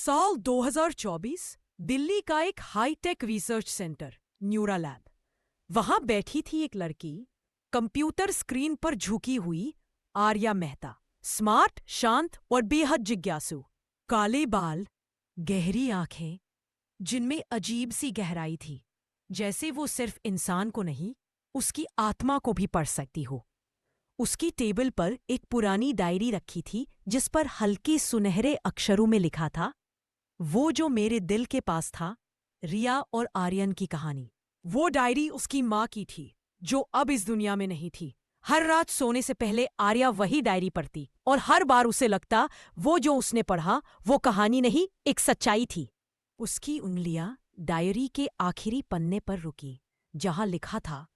साल 2024 दिल्ली का एक hitech research centre Neura lab. वहां बैठी थी एक लड़की, कंप्यूटर स्क्रीन पर झुकी हुई आर्या मेहता। स्मार्ट, शांत और बेहद जिज्ञासु। काले बाल, गहरी आंखें जिनमें अजीब सी गहराई थी, जैसे वो सिर्फ इंसान को नहीं, उसकी आत्मा को भी पढ़ सकती हो। उसकी टेबल पर एक पुरानी डायरी रखी थी जिस पर हल्के सुनहरे अक्षरों में लिखा था, वो जो मेरे दिल के पास था, रिया और आर्यन की कहानी। वो डायरी उसकी माँ की थी, जो अब इस दुनिया में नहीं थी। हर रात सोने से पहले आर्या वही डायरी पढ़ती और हर बार उसे लगता वो जो उसने पढ़ा वो कहानी नहीं, एक सच्चाई थी। उसकी उंगलियां डायरी के आखिरी पन्ने पर रुकी, जहां लिखा था,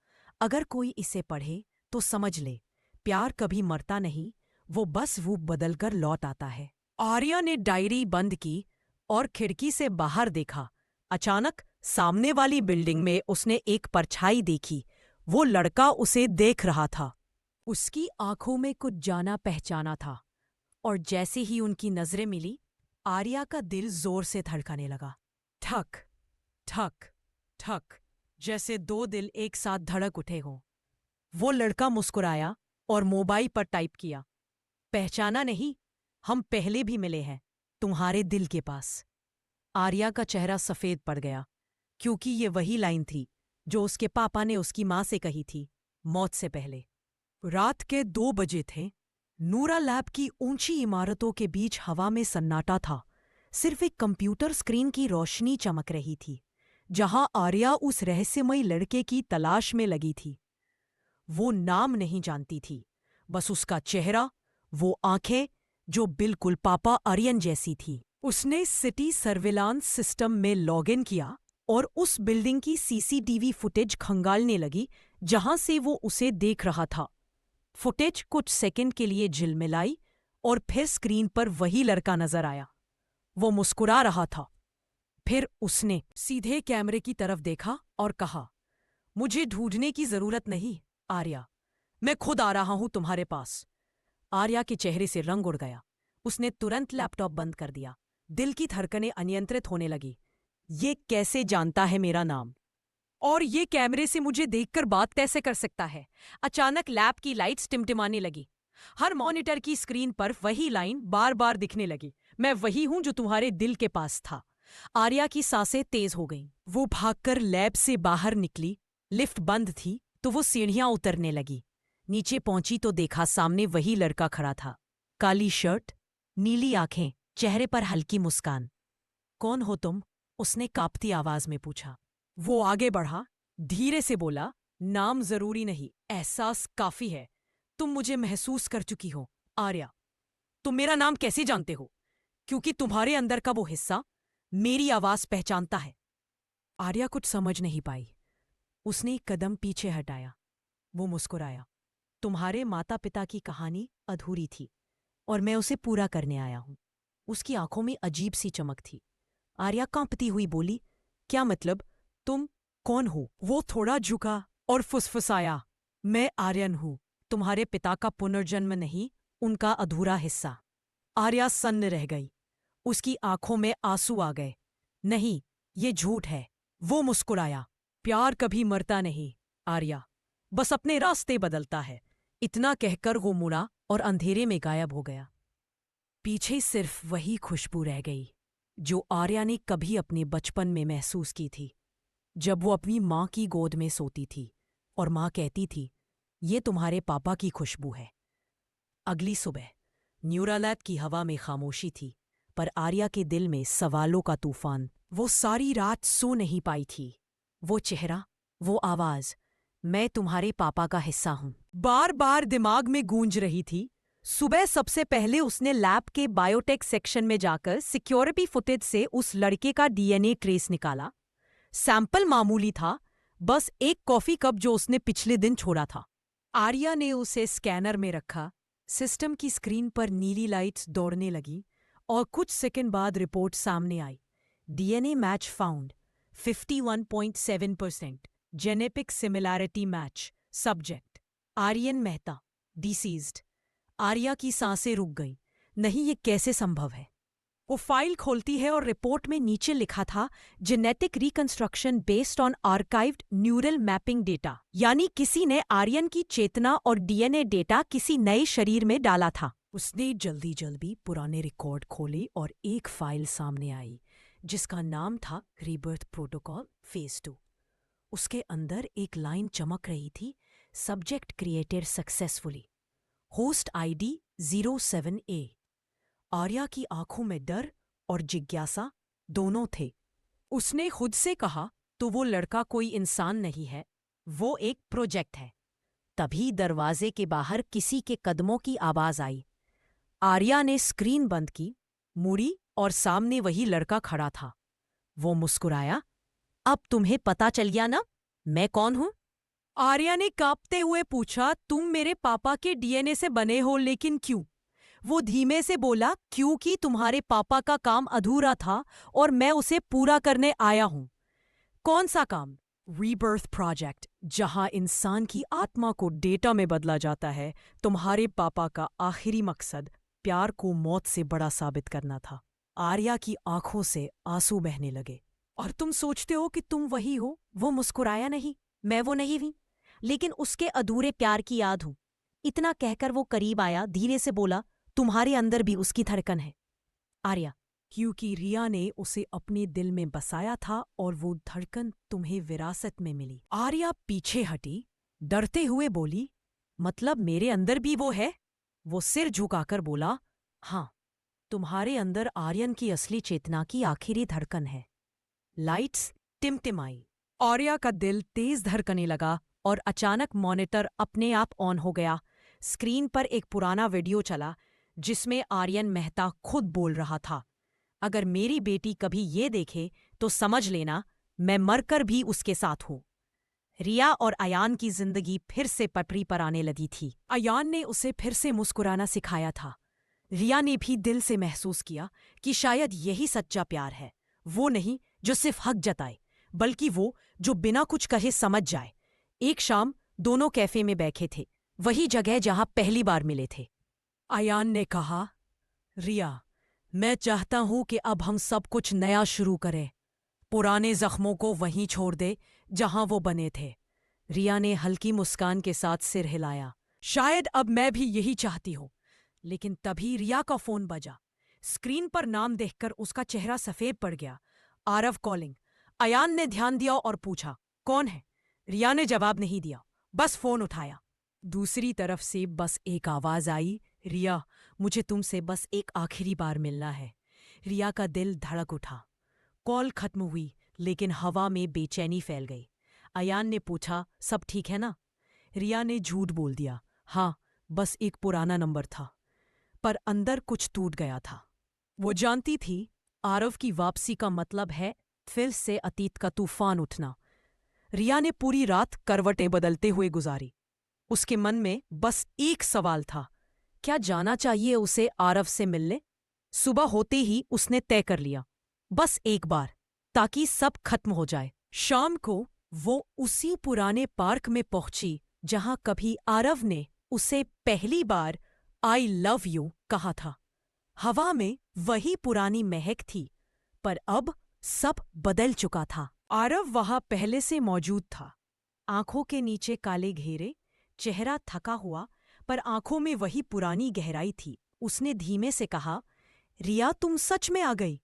अगर कोई इसे पढ़े तो समझ ले, प्यार कभी मरता नहीं, वो बस रूप बदलकर लौट आता है। आर्या ने डायरी बंद की और खिड़की से बाहर देखा। अचानक सामने वाली बिल्डिंग में उसने एक परछाई देखी। वो लड़का उसे देख रहा था। उसकी आंखों में कुछ जाना पहचाना था, और जैसे ही उनकी नजरें मिली, आर्या का दिल जोर से धड़कने लगा। ठक ठक ठक, जैसे दो दिल एक साथ धड़क उठे हों। वो लड़का मुस्कुराया और मोबाइल पर टाइप किया, पहचाना नहीं, हम पहले भी मिले हैं, तुम्हारे दिल के पास। आर्या का चेहरा सफेद पड़ गया, क्योंकि ये वही लाइन थी जो उसके पापा ने उसकी माँ से कही थी, मौत से पहले। रात के 2 बजे थे। नूरा लैब की ऊंची इमारतों के बीच हवा में सन्नाटा था। सिर्फ एक कंप्यूटर स्क्रीन की रोशनी चमक रही थी, जहां आर्या उस रहस्यमयी लड़के की तलाश में लगी थी। वो नाम नहीं जानती थी, बस उसका चेहरा, वो आंखें जो बिल्कुल पापा आर्यन जैसी थी। उसने सिटी सर्विलांस सिस्टम में लॉगिन किया और उस बिल्डिंग की सीसीटीवी फुटेज खंगालने लगी जहां से वो उसे देख रहा था। फुटेज कुछ सेकंड के लिए झिलमिलाई और फिर स्क्रीन पर वही लड़का नजर आया। वो मुस्कुरा रहा था। फिर उसने सीधे कैमरे की तरफ देखा और कहा, मुझे ढूंढने की जरूरत नहीं आर्या, मैं खुद आ रहा हूं तुम्हारे पास। आर्या के चेहरे से रंग उड़ गया। उसने तुरंत लैपटॉप बंद कर दिया। दिल की धड़कनें अनियंत्रित होने लगी। ये कैसे जानता है मेरा नाम? और ये कैमरे से मुझे देखकर बात कैसे कर सकता है? अचानक लैब की लाइट्स टिमटिमाने लगी। हर मॉनिटर की स्क्रीन पर वही लाइन बार बार दिखने लगी, मैं वही हूं जो तुम्हारे दिल के पास था। आर्या की सांसें तेज हो गईं। वो भागकर लैब से बाहर निकली। लिफ्ट बंद थी तो वो सीढ़ियां उतरने लगी। नीचे पहुंची तो देखा सामने वही लड़का खड़ा था। काली शर्ट, नीली आंखें, चेहरे पर हल्की मुस्कान। कौन हो तुम? उसने कांपती आवाज में पूछा। वो आगे बढ़ा, धीरे से बोला, नाम जरूरी नहीं, एहसास काफी है। तुम मुझे महसूस कर चुकी हो आर्या। तुम मेरा नाम कैसे जानते हो? क्योंकि तुम्हारे अंदर का वो हिस्सा मेरी आवाज पहचानता है। आर्या कुछ समझ नहीं पाई। उसने एक कदम पीछे हटाया। वो मुस्कुराया। तुम्हारे माता पिता की कहानी अधूरी थी और मैं उसे पूरा करने आया हूं। उसकी आंखों में अजीब सी चमक थी। आर्या कांपती हुई बोली, क्या मतलब? तुम कौन हो? वो थोड़ा झुका और फुसफुसाया, मैं आर्यन हूं, तुम्हारे पिता का पुनर्जन्म नहीं, उनका अधूरा हिस्सा। आर्या सन्न रह गई। उसकी आंखों में आंसू आ गए। नहीं, ये झूठ है। वो मुस्कुराया, प्यार कभी मरता नहीं आर्या, बस अपने रास्ते बदलता है। इतना कहकर वो मुड़ा और अंधेरे में गायब हो गया। पीछे सिर्फ वही खुशबू रह गई जो आर्या ने कभी अपने बचपन में महसूस की थी, जब वो अपनी माँ की गोद में सोती थी और माँ कहती थी, ये तुम्हारे पापा की खुशबू है। अगली सुबह न्यूरा लैब की हवा में खामोशी थी, पर आर्या के दिल में सवालों का तूफान। वो सारी रात सो नहीं पाई थी। वो चेहरा, वो आवाज, मैं तुम्हारे पापा का हिस्सा हूं, बार बार दिमाग में गूंज रही थी। सुबह सबसे पहले उसने लैब के बायोटेक सेक्शन में जाकर सिक्योरिटी फुटेज से उस लड़के का डीएनए ट्रेस निकाला। सैंपल मामूली था, बस एक कॉफी कप जो उसने पिछले दिन छोड़ा था। आर्या ने उसे स्कैनर में रखा। सिस्टम की स्क्रीन पर नीली लाइट्स दौड़ने लगी और कुछ सेकंड बाद रिपोर्ट सामने आई। DNA match found, 51.7%। Genetic similarity match. Subject Aryan Mehta, deceased. Arya की सांसें रुक गईं। नहीं, ये कैसे संभव है? वो फाइल खोलती है और रिपोर्ट में नीचे लिखा था genetic reconstruction based on archived neural mapping data, यानी किसी ने आर्यन की चेतना और डीएनए डेटा किसी नए शरीर में डाला था। उसने जल्दी जल्दी पुराने रिकॉर्ड खोले और एक फाइल सामने आई जिसका नाम था रीबर्थ प्रोटोकॉल फेज 2। उसके अंदर एक लाइन चमक रही थी, subject created successfully, host ID 07A। Arya की आंखों में डर और जिज्ञासा दोनों थे। उसने खुद से कहा, तो वो लड़का कोई इंसान नहीं है, वो एक प्रोजेक्ट है। तभी दरवाजे के बाहर किसी के कदमों की आवाज आई। आर्या ने स्क्रीन बंद की, मुड़ी और सामने वही लड़का खड़ा था। वो मुस्कुराया। अब तुम्हें पता चल गया ना मैं कौन हूं? आर्या ने कांपते हुए पूछा, तुम मेरे पापा के डीएनए से बने हो, लेकिन क्यों? वो धीमे से बोला, क्योंकि तुम्हारे पापा का काम अधूरा था और मैं उसे पूरा करने आया हूं। कौन सा काम? रीबर्थ प्रोजेक्ट, जहां इंसान की आत्मा को डेटा में बदला जाता है। तुम्हारे पापा का आखिरी मकसद प्यार को मौत से बड़ा साबित करना था। आर्या की आंखों से आंसू बहने लगे। और तुम सोचते हो कि तुम वही हो? वो मुस्कुराया नहीं। मैं वो नहीं हुई, लेकिन उसके अधूरे प्यार की याद हूं। इतना कहकर वो करीब आया, धीरे से बोला, तुम्हारे अंदर भी उसकी धड़कन है आर्या, क्योंकि रिया ने उसे अपने दिल में बसाया था और वो धड़कन तुम्हें विरासत में मिली। आर्या पीछे हटी, डरते हुए बोली, मतलब मेरे अंदर भी वो है? वो सिर झुकाकर बोला, हाँ, तुम्हारे अंदर आर्यन की असली चेतना की आखिरी धड़कन है। लाइट्स टिमटिमाई। आर्या का दिल तेज धड़कने लगा और अचानक मॉनिटर अपने आप ऑन हो गया। स्क्रीन पर एक पुराना वीडियो चला जिसमें आर्यन मेहता खुद बोल रहा था, अगर मेरी बेटी कभी ये देखे तो समझ लेना मैं मरकर भी उसके साथ हूं। रिया और अयान की जिंदगी फिर से पटरी पर आने लगी थी। अयान ने उसे फिर से मुस्कुराना सिखाया था। रिया ने भी दिल से महसूस किया कि शायद यही सच्चा प्यार है, वो नहीं जो सिर्फ हक जताए, बल्कि वो जो बिना कुछ कहे समझ जाए। एक शाम दोनों कैफे में बैठे थे, वही जगह जहां पहली बार मिले थे। अयान ने कहा, रिया, मैं चाहता हूं कि अब हम सब कुछ नया शुरू करें। पुराने जख्मों को वहीं छोड़ दे जहां वो बने थे। रिया ने हल्की मुस्कान के साथ सिर हिलाया। शायद अब मैं भी यही चाहती हूं। लेकिन तभी रिया का फोन बजा। स्क्रीन पर नाम देखकर उसका चेहरा सफेद पड़ गया। आरव कॉलिंग। अयान ने ध्यान दिया और पूछा, कौन है? रिया ने जवाब नहीं दिया, बस फोन उठाया। दूसरी तरफ से बस एक आवाज आई, रिया, मुझे तुमसे बस एक आखिरी बार मिलना है। रिया का दिल धड़क उठा। कॉल खत्म हुई, लेकिन हवा में बेचैनी फैल गई। अयान ने पूछा, सब ठीक है ना? रिया ने झूठ बोल दिया, हाँ, बस एक पुराना नंबर था। पर अंदर कुछ टूट गया था। वो जानती थी आरव की वापसी का मतलब है फिर से अतीत का तूफान उठना। रिया ने पूरी रात करवटें बदलते हुए गुजारी। उसके मन में बस एक सवाल था, क्या जाना चाहिए उसे आरव से मिलने? सुबह होते ही उसने तय कर लिया, बस एक बार, ताकि सब खत्म हो जाए। शाम को वो उसी पुराने पार्क में पहुंची जहां कभी आरव ने उसे पहली बार आई लव यू कहा था। हवा में वही पुरानी महक थी, पर अब सब बदल चुका था। आरव वहां पहले से मौजूद था। आंखों के नीचे काले घेरे, चेहरा थका हुआ, पर आंखों में वही पुरानी गहराई थी। उसने धीमे से कहा, रिया, तुम सच में आ गई?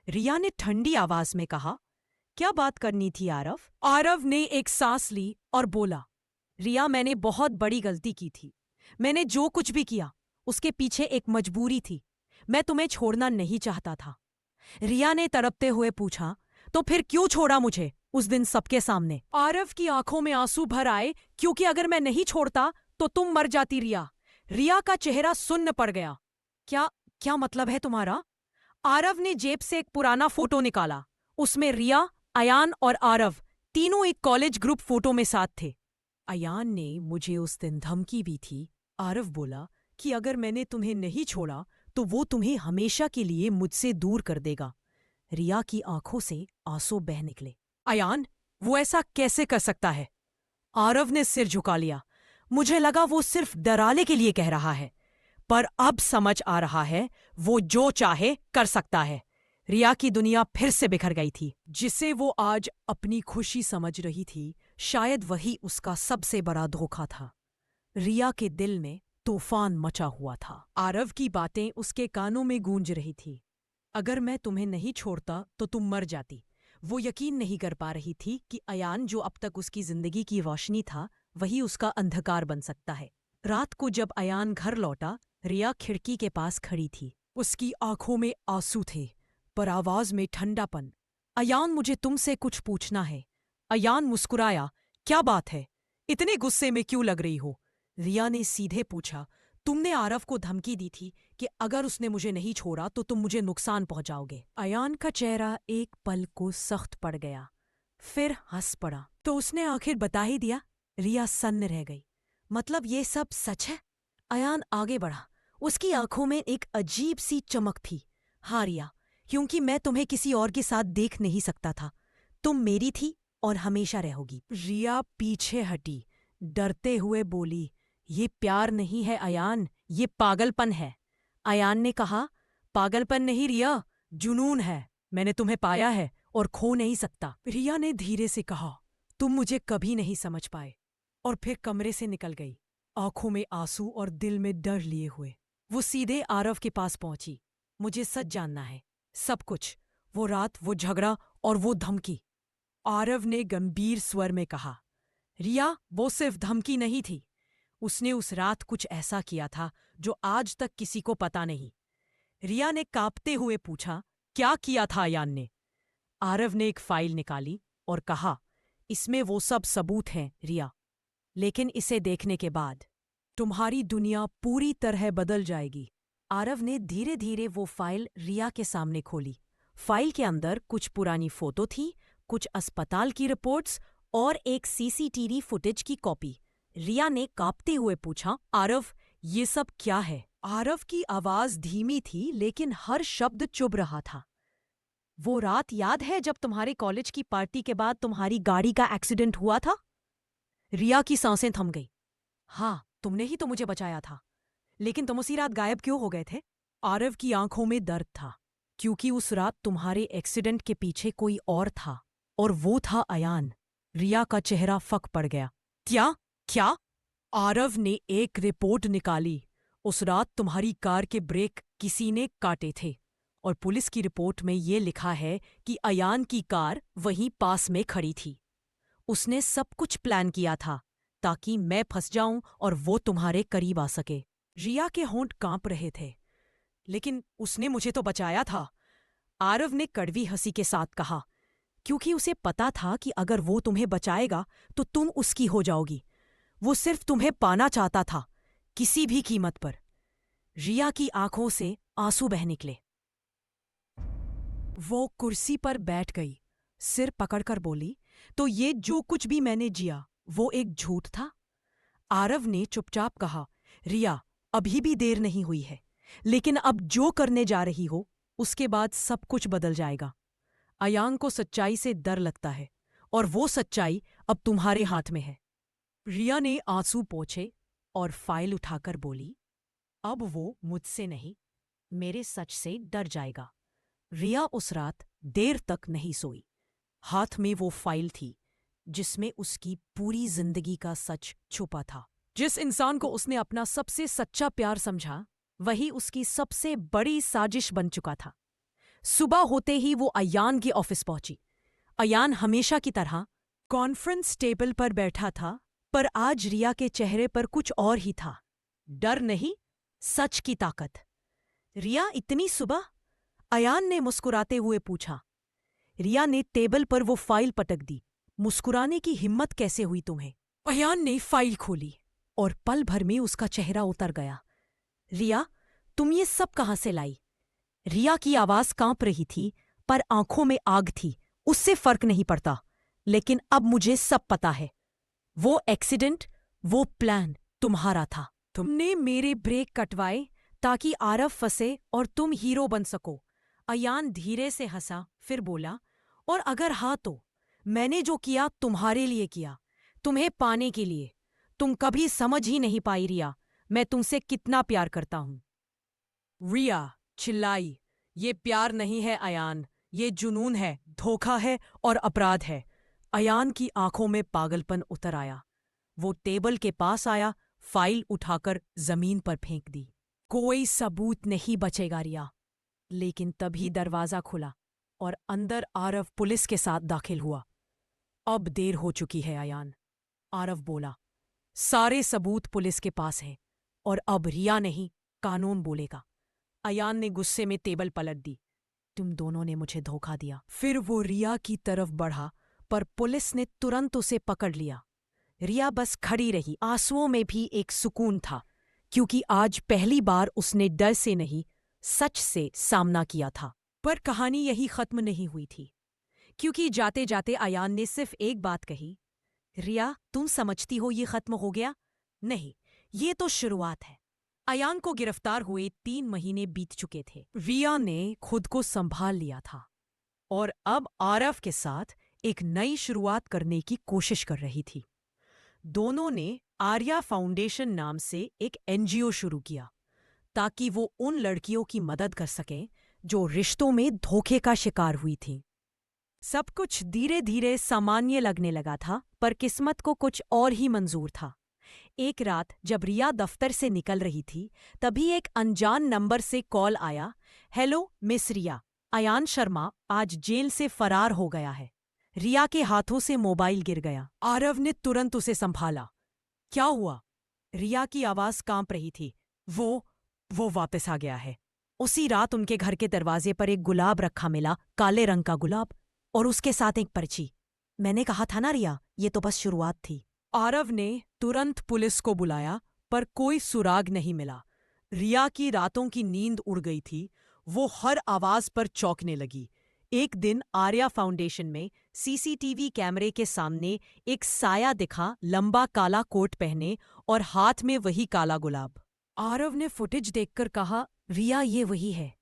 रिया ने ठंडी आवाज में कहा, क्या बात करनी थी आरव? आरव ने एक सांस ली और बोला, रिया, मैंने बहुत बड़ी गलती की थी। मैंने जो कुछ भी किया उसके पीछे एक मजबूरी थी। मैं तुम्हें छोड़ना नहीं चाहता था। रिया ने तड़पते हुए पूछा, तो फिर क्यों छोड़ा मुझे उस दिन सबके सामने? आरव की आंखों में आंसू भर आए, क्योंकि अगर मैं नहीं छोड़ता तो तुम मर जाती रिया। रिया का चेहरा सुन्न पड़ गया। क्या क्या मतलब है तुम्हारा? आरव ने जेब से एक पुराना फोटो निकाला। उसमें रिया, अयान और आरव तीनों एक कॉलेज ग्रुप फोटो में साथ थे। अयान ने मुझे उस दिन धमकी दी थी। आरव बोला कि अगर मैंने तुम्हें नहीं छोड़ा तो वो तुम्हें हमेशा के लिए मुझसे दूर कर देगा। रिया की आंखों से आंसू बह निकले। अयान, वो ऐसा कैसे कर सकता है? आरव ने सिर झुका लिया। मुझे लगा वो सिर्फ डराने के लिए कह रहा है, पर अब समझ आ रहा है वो जो चाहे कर सकता है। रिया की दुनिया फिर से बिखर गई थी। जिसे वो आज अपनी खुशी समझ रही थी, शायद वही उसका सबसे बड़ा धोखा था। रिया के दिल में तूफान मचा हुआ था। आरव की बातें उसके कानों में गूंज रही थी। अगर मैं तुम्हें नहीं छोड़ता तो तुम मर जाती। वो यकीन नहीं कर पा रही थी कि अयान, जो अब तक उसकी जिंदगी की रोशनी था, वही उसका अंधकार बन सकता है। रात को जब अयान घर लौटा, रिया खिड़की के पास खड़ी थी। उसकी आंखों में आंसू थे, पर आवाज में ठंडापन। अयान, मुझे तुमसे कुछ पूछना है। अयान मुस्कुराया। क्या बात है? इतने गुस्से में क्यों लग रही हो? रिया ने सीधे पूछा। तुमने आरव को धमकी दी थी कि अगर उसने मुझे नहीं छोड़ा तो तुम मुझे नुकसान पहुंचाओगे। अयान का चेहरा एक पल को सख्त पड़ गया, फिर हंस पड़ा। तो उसने आखिर बता ही दिया? रिया सन्न रह गई। मतलब ये सब सच है? अयान आगे बढ़ा। उसकी आंखों में एक अजीब सी चमक थी। हाँ रिया, क्योंकि मैं तुम्हें किसी और के साथ देख नहीं सकता था। तुम मेरी थी और हमेशा रहोगी। रिया पीछे हटी, डरते हुए बोली, ये प्यार नहीं है अयान, ये पागलपन है। अयान ने कहा, पागलपन नहीं रिया, जुनून है। मैंने तुम्हें पाया है और खो नहीं सकता। रिया ने धीरे से कहा, तुम मुझे कभी नहीं समझ पाए। और फिर कमरे से निकल गई, आंखों में आंसू और दिल में डर लिए हुए। वो सीधे आरव के पास पहुंची। मुझे सच जानना है, सब कुछ। वो रात, वो झगड़ा और वो धमकी। आरव ने गंभीर स्वर में कहा, रिया, वो सिर्फ धमकी नहीं थी। उसने उस रात कुछ ऐसा किया था जो आज तक किसी को पता नहीं। रिया ने कांपते हुए पूछा, क्या किया था अयान ने? आरव ने एक फाइल निकाली और कहा, इसमें वो सब सबूत हैं रिया, लेकिन इसे देखने के बाद तुम्हारी दुनिया पूरी तरह बदल जाएगी। आरव ने धीरे धीरे वो फाइल रिया के सामने खोली। फाइल के अंदर कुछ पुरानी फोटो थी, कुछ अस्पताल की रिपोर्ट्स और एक सीसीटीवी फुटेज की कॉपी। रिया ने कांपते हुए पूछा, आरव, ये सब क्या है? आरव की आवाज धीमी थी, लेकिन हर शब्द चुभ रहा था। वो रात याद है जब तुम्हारे कॉलेज की पार्टी के बाद तुम्हारी गाड़ी का एक्सीडेंट हुआ था? रिया की सांसें थम गई। हाँ, तुमने ही तो मुझे बचाया था, लेकिन तुम उसी रात गायब क्यों हो गए थे? आरव की आंखों में दर्द था, क्योंकि उस रात तुम्हारे एक्सीडेंट के पीछे कोई और था, और वो था अयान। रिया का चेहरा फक पड़ गया। क्या? क्या? आरव ने एक रिपोर्ट निकाली। उस रात तुम्हारी कार के ब्रेक किसी ने काटे थे, और पुलिस की रिपोर्ट में ये लिखा है कि अयान की कार वहीं पास में खड़ी थी। उसने सब कुछ प्लान किया था ताकि मैं फंस जाऊं और वो तुम्हारे करीब आ सके। रिया के होंठ कांप रहे थे। लेकिन उसने मुझे तो बचाया था, आरव ने कड़वी हंसी के साथ कहा, क्योंकि उसे पता था कि अगर वो तुम्हें बचाएगा तो तुम उसकी हो जाओगी। वो सिर्फ तुम्हें पाना चाहता था, किसी भी कीमत पर। रिया की आंखों से आंसू बह निकले। वो कुर्सी पर बैठ गई, सिर पकड़कर बोली, तो ये जो कुछ भी मैंने जिया वो एक झूठ था? आरव ने चुपचाप कहा, रिया, अभी भी देर नहीं हुई है, लेकिन अब जो करने जा रही हो उसके बाद सब कुछ बदल जाएगा। अयान को सच्चाई से डर लगता है, और वो सच्चाई अब तुम्हारे हाथ में है। रिया ने आंसू पोंछे और फाइल उठाकर बोली, अब वो मुझसे नहीं, मेरे सच से डर जाएगा। रिया उस रात देर तक नहीं सोई। हाथ में वो फाइल थी जिसमें उसकी पूरी जिंदगी का सच छुपा था। जिस इंसान को उसने अपना सबसे सच्चा प्यार समझा, वही उसकी सबसे बड़ी साजिश बन चुका था। सुबह होते ही वो अयान के ऑफिस पहुंची। अयान हमेशा की तरह कॉन्फ्रेंस टेबल पर बैठा था, पर आज रिया के चेहरे पर कुछ और ही था। डर नहीं, सच की ताकत। रिया, इतनी सुबह? अयान ने मुस्कुराते हुए पूछा। रिया ने टेबल पर वो फाइल पटक दी। मुस्कुराने की हिम्मत कैसे हुई तुम्हें? अयान ने फाइल खोली और पल भर में उसका चेहरा उतर गया। रिया, तुम ये सब कहां से लाई? रिया की आवाज कांप रही थी, पर आंखों में आग थी। उससे फर्क नहीं पड़ता, लेकिन अब मुझे सब पता है। वो एक्सीडेंट, वो प्लान तुम्हारा था। तुमने मेरे ब्रेक कटवाए ताकि आरव फंसे और तुम हीरो बन सको। अयान धीरे से हंसा, फिर बोला, और अगर हाँ तो मैंने जो किया तुम्हारे लिए किया, तुम्हें पाने के लिए। तुम कभी समझ ही नहीं पाई रिया, मैं तुमसे कितना प्यार करता हूं। रिया चिल्लाई, ये प्यार नहीं है अयान, ये जुनून है, धोखा है और अपराध है। अयान की आंखों में पागलपन उतर आया। वो टेबल के पास आया, फाइल उठाकर जमीन पर फेंक दी। कोई सबूत नहीं बचेगा रिया। लेकिन तभी दरवाजा खुला और अंदर आरव पुलिस के साथ दाखिल हुआ। अब देर हो चुकी है अयान, आरव बोला। सारे सबूत पुलिस के पास हैं और अब रिया नहीं, कानून बोलेगा। अयान ने गुस्से में टेबल पलट दी। तुम दोनों ने मुझे धोखा दिया। फिर वो रिया की तरफ बढ़ा, पर पुलिस ने तुरंत उसे पकड़ लिया। रिया बस खड़ी रही। आंसुओं में भी एक सुकून था, क्योंकि आज पहली बार उसने डर से नहीं, सच से सामना किया था। पर कहानी यही खत्म नहीं हुई थी, क्योंकि जाते जाते अयान ने सिर्फ एक बात कही। रिया, तुम समझती हो ये खत्म हो गया? नहीं, ये तो शुरुआत है। अयान को गिरफ्तार हुए 3 महीने बीत चुके थे। रिया ने खुद को संभाल लिया था और अब आरव के साथ एक नई शुरुआत करने की कोशिश कर रही थी। दोनों ने आर्या फाउंडेशन नाम से एक एनजीओ शुरू किया, ताकि वो उन लड़कियों की मदद कर सकें जो रिश्तों में धोखे का शिकार हुई थीं। सब कुछ धीरे धीरे सामान्य लगने लगा था, पर किस्मत को कुछ और ही मंजूर था। एक रात जब रिया दफ्तर से निकल रही थी, तभी एक अनजान नंबर से कॉल आया। हेलो मिस रिया, अयान शर्मा आज जेल से फरार हो गया है। रिया के हाथों से मोबाइल गिर गया। आरव ने तुरंत उसे संभाला। क्या हुआ? रिया की आवाज कांप रही थी। वो वापस आ गया है। उसी रात उनके घर के दरवाजे पर एक गुलाब रखा मिला, काले रंग का गुलाब, और उसके साथ एक पर्ची। मैंने कहा था ना रिया, ये तो बस शुरुआत थी। आरव ने तुरंत पुलिस को बुलाया, पर कोई सुराग नहीं मिला। रिया की रातों की नींद उड़ गई थी। वो हर आवाज पर चौंकने लगी। एक दिन आर्या फाउंडेशन में सीसीटीवी कैमरे के सामने एक साया दिखा, लंबा काला कोट पहने और हाथ में वही काला गुलाब। आरव ने फुटेज देखकर कहा, रिया ये वही है।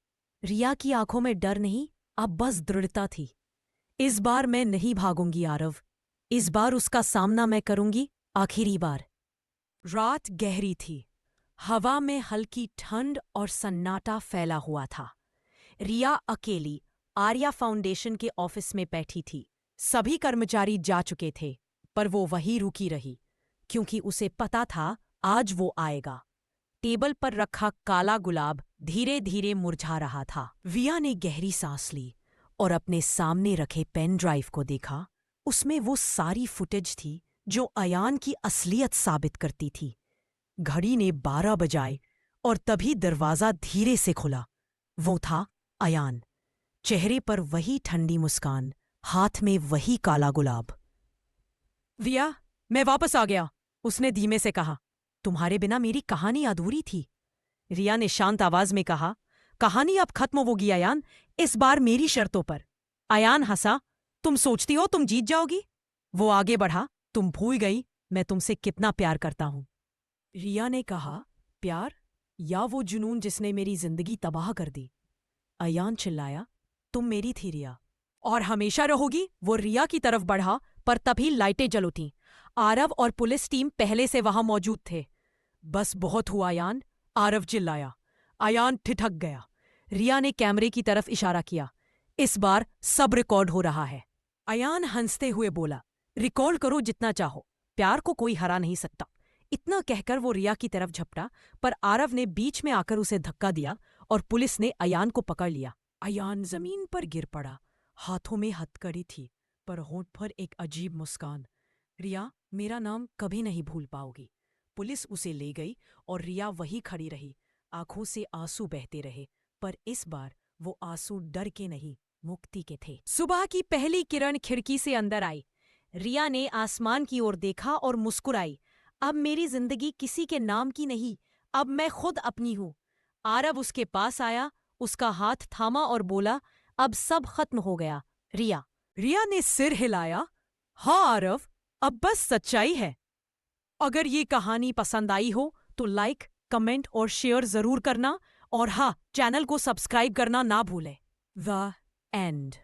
रिया की आंखों में डर नहीं, अब बस दृढ़ता थी। इस बार मैं नहीं भागूंगी आरव, इस बार उसका सामना मैं करूंगी, आखिरी बार। रात गहरी थी। हवा में हल्की ठंड और सन्नाटा फैला हुआ था। रिया अकेली आर्या फाउंडेशन के ऑफिस में बैठी थी। सभी कर्मचारी जा चुके थे, पर वो वहीं रुकी रही, क्योंकि उसे पता था आज वो आएगा। टेबल पर रखा काला गुलाब धीरे धीरे मुरझा रहा था। रिया ने गहरी सांस ली और अपने सामने रखे पेन ड्राइव को देखा। उसमें वो सारी फुटेज थी जो अयान की असलियत साबित करती थी। घड़ी ने 12 बजाए और तभी दरवाजा धीरे से खुला। वो था अयान, चेहरे पर वही ठंडी मुस्कान, हाथ में वही काला गुलाब। रिया, मैं वापस आ गया, उसने धीमे से कहा। तुम्हारे बिना मेरी कहानी अधूरी थी। रिया ने शांत आवाज में कहा, कहानी अब खत्म होगी अयान, इस बार मेरी शर्तों पर। अयान हंसा। तुम सोचती हो तुम जीत जाओगी? वो आगे बढ़ा। तुम भूल गई मैं तुमसे कितना प्यार करता हूं। रिया ने कहा, प्यार या वो जुनून जिसने मेरी जिंदगी तबाह कर दी? अयान चिल्लाया, तुम मेरी थी रिया, और हमेशा रहोगी। वो रिया की तरफ बढ़ा, पर तभी लाइटें जल उठीं। आरव और पुलिस टीम पहले से वहां मौजूद थे। बस बहुत हुआ अयान, आरव चिल्लाया। अयान ठिठक गया। रिया ने कैमरे की तरफ इशारा किया। इस बार सब रिकॉर्ड हो रहा है। अयान हंसते हुए बोला, रिकॉर्ड करो जितना चाहो, प्यार को कोई हरा नहीं सकता। इतना कहकर वो रिया की तरफ झपटा, पर आरव ने बीच में आकर उसे धक्का दिया और पुलिस ने अयान को पकड़ लिया। अयान जमीन पर गिर पड़ा। हाथों में हथकड़ी थी, पर होंठ पर एक अजीब मुस्कान। रिया, मेरा नाम कभी नहीं भूल पाओगी। पुलिस उसे ले गई और रिया वहीं खड़ी रही। आंखों से आंसू बहते रहे, पर इस बार वो आंसू डर के नहीं, मुक्ति के थे। सुबह की पहली किरण खिड़की से अंदर आई। रिया ने आसमान की ओर देखा और मुस्कुराई। अब मेरी जिंदगी किसी के नाम की नहीं, अब मैं खुद अपनी हूं। आरव उसके पास आया, उसका हाथ थामा और बोला, अब सब खत्म हो गया रिया। रिया ने सिर हिलाया। हाँ आरव, अब बस सच्चाई है। अगर ये कहानी पसंद आई हो तो लाइक, कमेंट और शेयर जरूर करना, और हाँ, चैनल को सब्सक्राइब करना ना भूलें। The end.